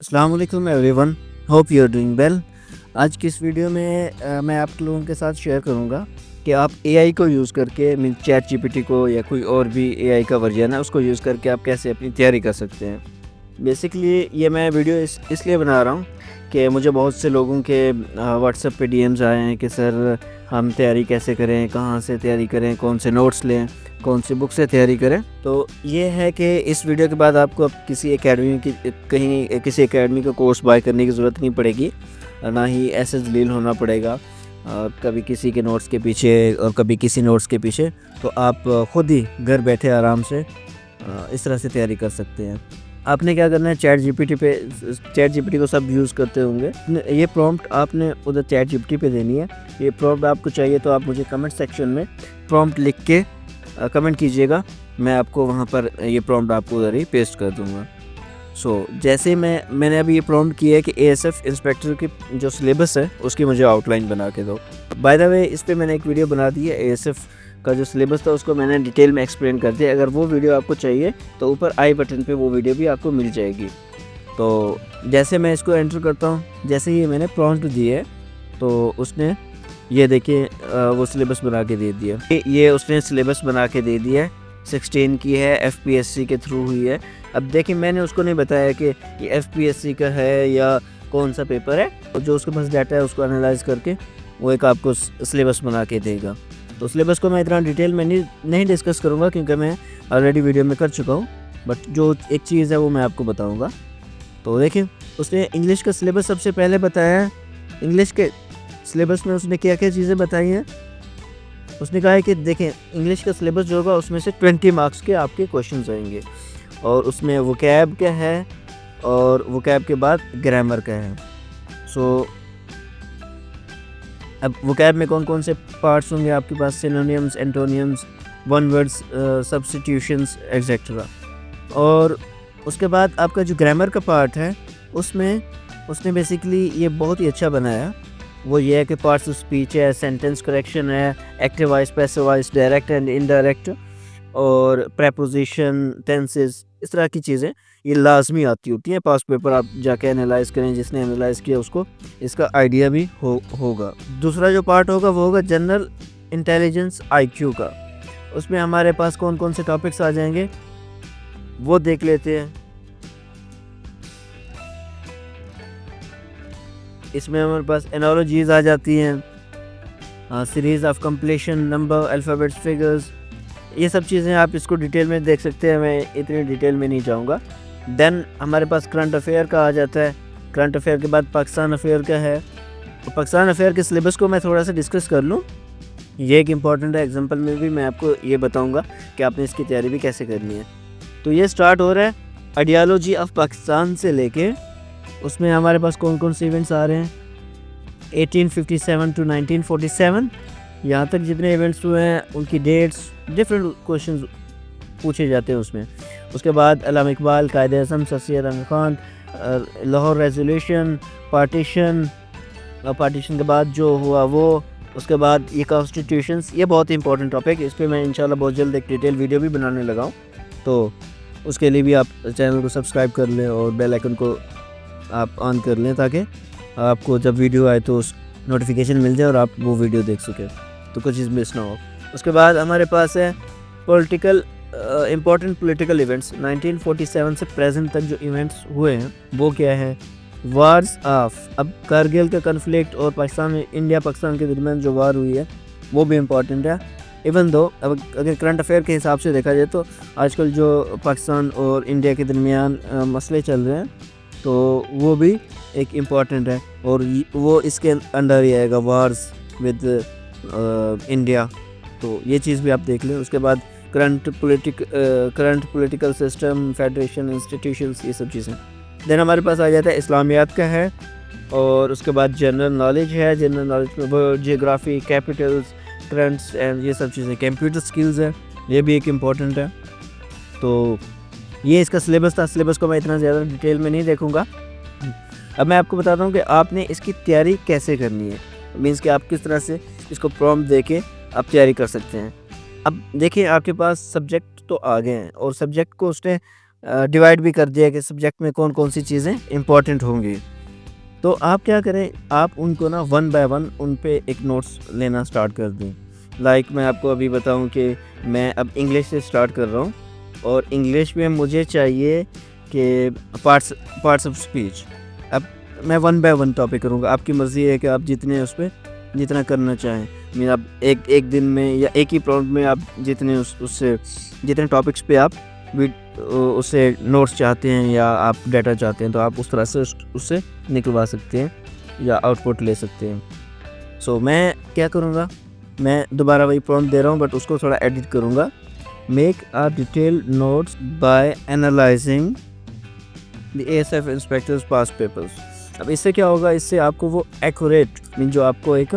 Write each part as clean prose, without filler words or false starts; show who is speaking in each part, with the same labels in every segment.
Speaker 1: अस्सलाम वालेकुम everyone, hope you are doing well. आज की इस वीडियो में मैं आप लोगों के साथ शेयर करूंगा कि आप एआई को यूज़ करके मीन चैट जीपीटी को या कोई और भी एआई का वर्जन है उसको यूज़ करके आप कैसे अपनी तैयारी कर सकते हैं। बेसिकली ये मैं वीडियो इसलिए बना रहा हूँ कि मुझे बहुत से लोगों के व्हाट्सएप पे डीएम्स आए हैं कि सर हम तैयारी कैसे करें, कहाँ से तैयारी करें, कौन से नोट्स लें, कौन सी बुक से तैयारी करें। तो ये है कि इस वीडियो के बाद आपको अब किसी एकेडमी का कोर्स बाय करने की ज़रूरत नहीं पड़ेगी, ना ही ऐसे जलील होना पड़ेगा कभी किसी के नोट्स के पीछे और कभी किसी नोट्स के पीछे। तो आप ख़ुद ही घर बैठे आराम से इस तरह से तैयारी कर सकते हैं। आपने क्या करना है, चैट जीपीटी को सब यूज़ करते होंगे। ये प्रॉम्प्ट आपने उधर चैट जीपीटी पे देनी है। ये प्रॉम्प्ट आपको चाहिए तो आप मुझे कमेंट सेक्शन में प्रॉम्प्ट लिख के कमेंट कीजिएगा, मैं आपको वहाँ पर ये प्रॉम्प्ट आपको उधर ही पेस्ट कर दूँगा। जैसे मैंने अभी ये प्रॉम्प्ट किया है कि एएसएफ इंस्पेक्टर की जो सिलेबस है उसकी मुझे आउटलाइन बना के दो। बाय द वे इस पर मैंने एक वीडियो बना दी है, एएसएफ का जो सिलेबस था उसको मैंने डिटेल में एक्सप्लेन कर दिया। अगर वो वीडियो आपको चाहिए तो ऊपर आई बटन पे वो वीडियो भी आपको मिल जाएगी। तो जैसे मैं इसको एंटर करता हूँ, जैसे ही मैंने प्रॉम्प्ट दिए है तो उसने ये देखिए वो सिलेबस बना के दे दिया। ये उसने सिलेबस बना के दे दिया है, 16 की है, एफपीएससी के थ्रू हुई है। अब देखिए मैंने उसको नहीं बताया कि ये एफपीएससी का है या कौन सा पेपर है, तो जो उसके पास डाटा है उसको एनालाइज करके वो एक आपको सिलेबस बना के देगा। तो सिलेबस को मैं इतना डिटेल में नहीं डिस्कस करूँगा क्योंकि मैं ऑलरेडी वीडियो में कर चुका हूँ, बट जो एक चीज़ है वो मैं आपको बताऊँगा। तो देखिए उसने इंग्लिश का सिलेबस सबसे पहले बताया है। इंग्लिश के सिलेबस में उसने क्या क्या चीज़ें बताई हैं। उसने कहा है कि देखें इंग्लिश का सिलेबस जो होगा उसमें से 20 मार्क्स के आपके क्वेश्चंस आएंगे और उसमें वोकैब क्या है और वोकैब के बाद ग्रामर का है। अब वोकैब में कौन कौन से पार्ट्स होंगे आपके पास, synonyms, antonyms, one words, substitutions etcetera. और उसके बाद आपका जो ग्रामर का पार्ट है उसमें उसने बेसिकली ये बहुत ही अच्छा बनाया। वो ये है कि पार्ट्स ऑफ स्पीच है, सेंटेंस करेक्शन है, active voice, passive voice, direct and indirect, और प्रेपोजिशन, टेंसेस, इस तरह की चीज़ें ये लाजमी आती होती हैं। पास पेपर आप जाके एनालाइज करें, जिसने एनालाइज किया उसको इसका आइडिया भी होगा। दूसरा जो पार्ट होगा वो होगा जनरल इंटेलिजेंस आईक्यू का। उसमें हमारे पास कौन कौन से टॉपिक्स आ जाएंगे वो देख लेते हैं। इसमें हमारे पास एनालॉजीज आ जाती हैं, series of completion, number, alphabets, figures, ये सब चीज़ें आप इसको डिटेल में देख सकते हैं, मैं इतनी डिटेल में नहीं जाऊंगा। देन हमारे पास करंट अफेयर का आ जाता है। करंट अफेयर के बाद पाकिस्तान अफेयर का है। तो पाकिस्तान अफेयर के सिलेबस को मैं थोड़ा सा डिस्कस कर लूँ, ये एक इम्पॉर्टेंट है। एग्जाम्पल में भी मैं आपको ये बताऊँगा कि आपने इसकी तैयारी भी कैसे करनी है। तो ये स्टार्ट हो रहा है आइडियालॉजी ऑफ पाकिस्तान से लेके, उसमें हमारे पास कौन कौन से इवेंट्स आ रहे हैं 1857 टू 1947, यहाँ तक जितने इवेंट्स हुए हैं उनकी डेट्स, डिफरेंट क्वेश्चंस पूछे जाते हैं उसमें। उसके बाद Allama Iqbal, Quaid Azam, Sir Syed Ahmed Khan, Lahore resolution, partition के बाद जो हुआ वो, उसके बाद ये कॉन्स्टिट्यूशंस, ये बहुत ही इंपॉर्टेंट टॉपिक है। इस पर मैं इंशाल्लाह बहुत जल्द एक डिटेल वीडियो भी बनाने लगा हूँ, तो उसके लिए भी आप चैनल को सब्सक्राइब कर लें और बेल आइकन को आप ऑन कर लें ताकि आपको जब वीडियो आए तो उस नोटिफिकेशन मिल जाए और आप वो वीडियो देख सकें, तो कुछ चीज़ मिस ना हो। उसके बाद हमारे पास है पॉलिटिकल, इम्पोर्टेंट पॉलिटिकल इवेंट्स 1947 से प्रेजेंट तक जो इवेंट्स हुए हैं वो क्या है। वार्स ऑफ, अब कारगिल का कन्फ्लिक्ट और इंडिया पाकिस्तान के दरमियान जो वार हुई है वो भी इम्पॉर्टेंट है। इवन दो अब अगर करंट अफेयर के हिसाब से देखा जाए तो आजकल जो पाकिस्तान और इंडिया के दरमियान मसले चल रहे हैं तो वो भी एक इम्पॉर्टेंट है और वो इसके अंडर ही आएगा, वार्स विद इंडिया। तो ये चीज़ भी आप देख लें। उसके बाद current political system, federation, institutions, ये सब चीज़ें। देन हमारे पास आ जाता है इस्लामियात का है, और उसके बाद जनरल नॉलेज है। जनरल नॉलेज में वो जियोग्राफी, कैपिटल्स, करंट्स एंड ये सब चीज़ें। कंप्यूटर स्किल्स है, ये भी एक इम्पॉर्टेंट है। तो ये इसका सिलेबस था। सिलेबस को मैं इतना ज़्यादा डिटेल में नहीं देखूँगा। अब मैं आपको बताता हूँ कि आपने इसकी तैयारी कैसे करनी है, मीन्स कि आप किस तरह से इसको प्रॉम्प्ट दे के आप तैयारी कर सकते हैं। अब देखिए आपके पास सब्जेक्ट तो आ गए हैं और सब्जेक्ट को उसने डिवाइड भी कर दिया कि सब्जेक्ट में कौन कौन सी चीज़ें इंपॉर्टेंट होंगी। तो आप क्या करें, आप उनको ना वन बाय वन उन पे एक नोट्स लेना स्टार्ट कर दें। लाइक मैं आपको अभी बताऊं कि मैं अब इंग्लिश से स्टार्ट कर रहा हूं और इंग्लिश में मुझे चाहिए कि पार्ट्स ऑफ स्पीच। अब मैं वन बाय वन टॉपिक करूंगा, आपकी मर्ज़ी है कि आप जितने उस पर जितना करना चाहें। मीन आप एक दिन में या एक ही प्रॉम्प्ट में आप जितने उससे जितने टॉपिक्स पे आप उससे नोट्स चाहते हैं या आप डाटा चाहते हैं तो आप उस तरह से उससे निकलवा सकते हैं या आउटपुट ले सकते हैं। सो मैं क्या करूँगा, मैं दोबारा वही प्रॉम्प्ट दे रहा हूँ बट उसको थोड़ा एडिट करूँगा। Make a detail notes by analysing the ASF inspectors past papers. अब इससे क्या होगा, इससे आपको वो एक्यूरेट मीन जो आपको एक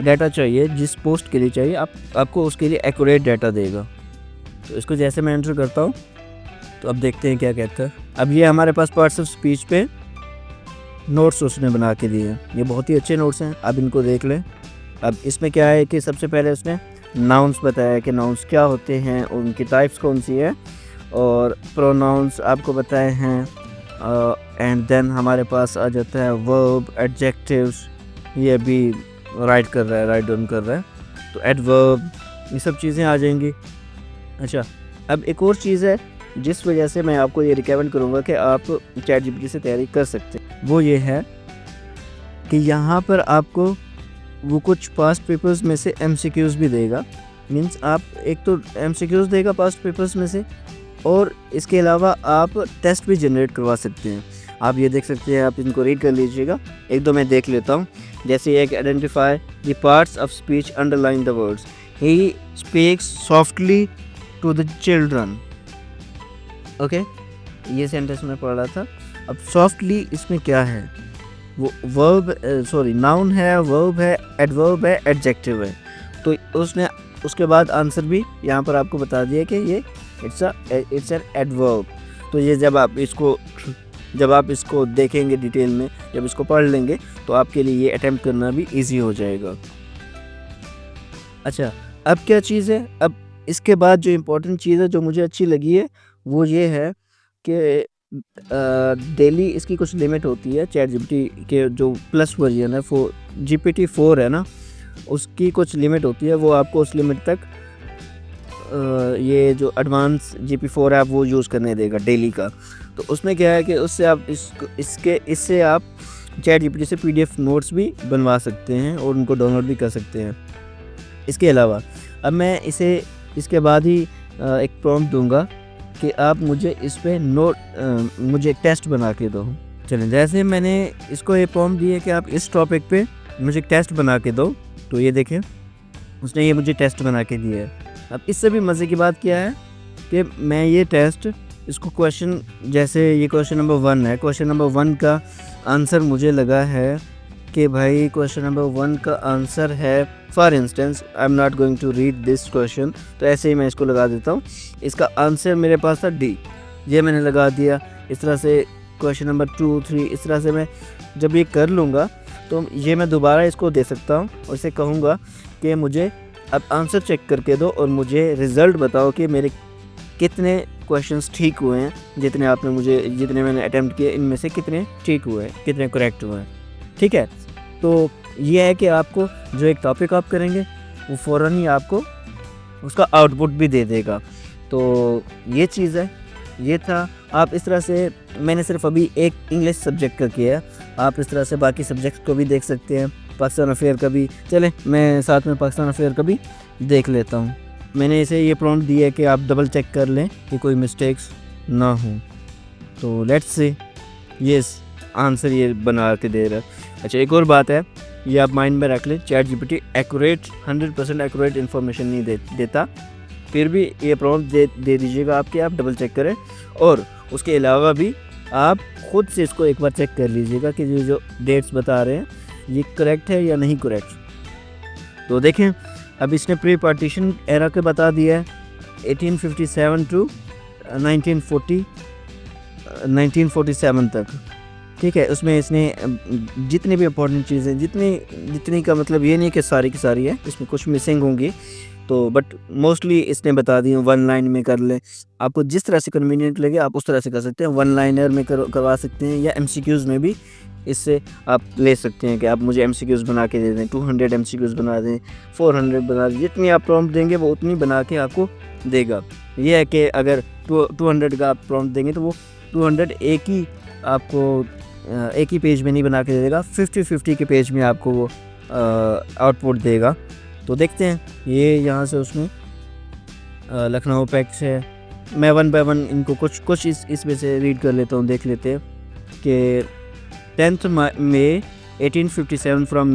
Speaker 1: डाटा चाहिए जिस पोस्ट के लिए चाहिए आपको उसके लिए एक्यूरेट डाटा देगा। तो इसको जैसे मैं एंटर करता हूँ तो अब देखते हैं क्या कहता है। अब ये हमारे पास पार्ट्स ऑफ स्पीच पे नोट्स उसने बना के दिए हैं, ये बहुत ही अच्छे नोट्स हैं, अब इनको देख लें। अब इसमें क्या है कि सबसे पहले उसने नाउन्स बताया कि नाउन्स क्या होते हैं, उनकी टाइप्स कौन सी है, और प्रोनाउंस आपको बताए हैं। एंड देन हमारे पास आ जाता है वर्ब, एडजेक्टिव्स, ये भी राइट डाउन कर रहा है, तो एडवर्ब, ये सब चीज़ें आ जाएंगी। अच्छा, अब एक और चीज़ है जिस वजह से मैं आपको ये रिकमेंड करूँगा कि आप ChatGPT से तैयारी कर सकते हैं, वो ये है कि यहाँ पर आपको वो कुछ पास्ट पेपर्स में से MCQs भी देगा। मीन्स आप एक तो MCQs देगा पास्ट पेपर्स में से, और इसके अलावा आप टेस्ट भी जनरेट करवा सकते हैं। आप ये देख सकते हैं, आप इनको रीड कर लीजिएगा, एक दो मैं देख लेता हूँ। जैसे एक identify the parts of speech underline the words, he speaks softly to the children. Okay, ये सेंटेंस मैं पढ़ रहा था। अब सॉफ्टली इसमें क्या है, वो वर्ब नाउन है, वर्ब है, एडवर्ब है, एडजेक्टिव है। तो उसने उसके बाद आंसर भी यहाँ पर आपको बता दिया कि ये इट्स एन एडवर्ब। तो ये जब आप इसको देखेंगे डिटेल में, जब इसको पढ़ लेंगे तो आपके लिए ये अटेम्प्ट करना भी इजी हो जाएगा। अच्छा, अब क्या चीज़ है, अब इसके बाद जो इम्पोर्टेंट चीज़ है जो मुझे अच्छी लगी है वो ये है कि डेली इसकी कुछ लिमिट होती है। ChatGPT के जो प्लस वर्जन है, GPT-4 है ना, उसकी कुछ लिमिट होती है, वो आपको उस लिमिट तक ये जो एडवांस GPT-4 है आप वो यूज़ करने देगा डेली का। तो उसमें क्या है कि उससे आप इससे आप ChatGPT से PDF नोट्स भी बनवा सकते हैं और उनको डाउनलोड भी कर सकते हैं। इसके अलावा अब मैं इसके बाद ही एक प्रॉम्प्ट दूंगा कि आप मुझे इस पे मुझे एक टेस्ट बना के दो। चलें, जैसे मैंने इसको ये प्रॉम्प्ट दी है कि आप इस टॉपिक पे मुझे एक टेस्ट बना के दो, तो ये देखें उसने ये मुझे टेस्ट बना के दिया है। अब इससे भी मज़े की बात क्या है कि मैं ये टेस्ट इसको क्वेश्चन, जैसे ये क्वेश्चन नंबर 1 है, क्वेश्चन नंबर 1 का आंसर मुझे लगा है कि भाई क्वेश्चन नंबर 1 का आंसर है, for instance I am not going to read this question, तो ऐसे ही मैं इसको लगा देता हूँ। इसका आंसर मेरे पास था D, ये मैंने लगा दिया। इस तरह से क्वेश्चन नंबर 2, 3, इस तरह से मैं जब ये कर लूँगा तो ये मैं दोबारा इसको दे सकता हूँ और इसे कहूँगा कि मुझे अब आंसर चेक करके दो और मुझे रिज़ल्ट बताओ कि मेरे कितने क्वेश्चंस ठीक हुए हैं, जितने मैंने अटेम्प्ट किए इनमें से कितने ठीक हुए हैं, कितने करेक्ट हुए हैं। ठीक है, तो ये है कि आपको जो एक टॉपिक आप करेंगे वो फ़ौरन ही आपको उसका आउटपुट भी दे देगा। तो ये चीज़ है, ये था। आप इस तरह से, मैंने सिर्फ अभी एक इंग्लिश सब्जेक्ट का किया, आप इस तरह से बाकी सब्जेक्ट को भी देख सकते हैं, पाकिस्तान अफेयर का भी। चलें, मैं साथ में पाकिस्तान अफेयर का भी देख लेता हूँ। मैंने इसे ये प्रॉम्प्ट दिया है कि आप डबल चेक कर लें कि कोई मिस्टेक्स ना हो। तो लेट्स से यस, आंसर ये बना के दे रहा है। अच्छा, एक और बात है, ये आप माइंड में रख लें, ChatGPT 100% एक्यूरेट इन्फॉर्मेशन नहीं देता, फिर भी ये प्रॉम्प्ट दे दीजिएगा आपके, आप डबल चेक करें। और उसके अलावा भी आप ख़ुद से इसको एक बार चेक कर लीजिएगा कि जो डेट्स बता रहे हैं ये करेक्ट है या नहीं करेक्ट। तो देखें, अब इसने प्री पार्टीशन एरा के बता दिया है 1857 टू 1947 तक। ठीक है, उसमें इसने जितनी भी इम्पोर्टेंट चीज़ें, जितनी का मतलब ये नहीं कि सारी की सारी है, इसमें कुछ मिसिंग होंगी, तो बट मोस्टली इसने बता दी वन लाइन में कर लें, आपको जिस तरह से कन्वीनियंट लगे आप उस तरह से कर सकते हैं। वन लाइनर में करवा सकते हैं या एमसीक्यूज़ में भी इससे आप ले सकते हैं कि आप मुझे एमसीक्यूज़ बना के दे दें, 200 एमसीक्यूज़ बना दें, 400 बना दें, जितनी आप प्रॉम्प्ट देंगे वो उतनी बना के आपको देगा। ये है कि अगर 200 का आप प्रॉम्प्ट देंगे तो वो 200 एक ही पेज में नहीं बना के दे देगा, 50-50 के पेज में आपको वो आउटपुट देगा। तो देखते हैं ये यहाँ से उसमें लखनऊ पैक्स है। मैं वन बाय वन इनको कुछ इसमें से रीड कर लेता हूँ, देख लेते हैं कि 10th May 1857 फ्रॉम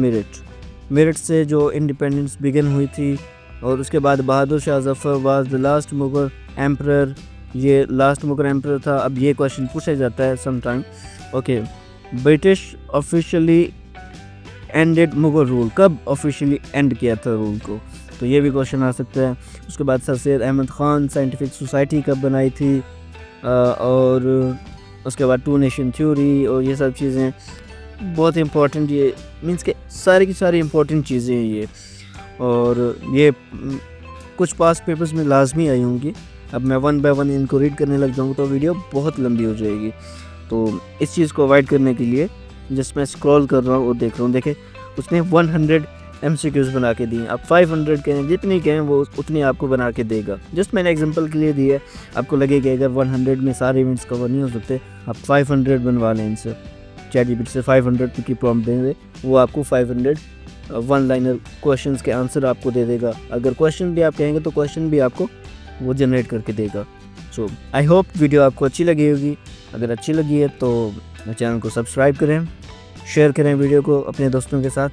Speaker 1: मेरठ से जो इंडिपेंडेंस बिगिन हुई थी, और उसके बाद Bahadur Shah Zafar was the last Mughal emperor, ये लास्ट मुगल एम्परर था। अब ये क्वेश्चन पूछा जाता है sometime. Okay, British officially ended Mughal rule, कब ऑफिशियली एंड किया था रूल को, तो ये भी क्वेश्चन आ सकता है। उसके बाद sir Syed Ahmad Khan Scientific Society कब बनाई थी, और उसके बाद टू नेशन थ्योरी, और ये सब चीज़ें बहुत इंपॉर्टेंट, ये मींस के सारी की सारी इंपॉर्टेंट चीज़ें हैं ये, और ये कुछ पास पेपर्स में लाजमी आई होंगी। अब मैं वन बाय वन इनको रीड करने लग जाऊँगा तो वीडियो बहुत लंबी हो जाएगी। तो इस चीज़ को अवॉइड करने के लिए जस्ट मैं स्क्रॉल कर रहा हूँ और देख रहा हूँ, देखें उसने 100 एमसीक्यूज़ बना के दिए। आप 500 कहें, जितनी कहें वो उतनी आपको बना के देगा। जस्ट मैंने एग्जांपल के लिए दिया है, आपको लगेगा अगर 100 में सारे इवेंट्स कवर नहीं हो सकते, आप 500 बनवा लें इनसे। चैटजीपीटी से 500 की प्रॉम्प्ट देंगे, वो आपको 500 वन लाइनर क्वेश्चंस के आंसर आपको दे देगा। अगर क्वेश्चन भी आप कहेंगे तो क्वेश्चन भी आपको वो जनरेट करके देगा। सो आई होप वीडियो आपको अच्छी लगी होगी। अगर अच्छी लगी है तो चैनल को सब्सक्राइब करें, शेयर करें वीडियो को अपने दोस्तों के साथ।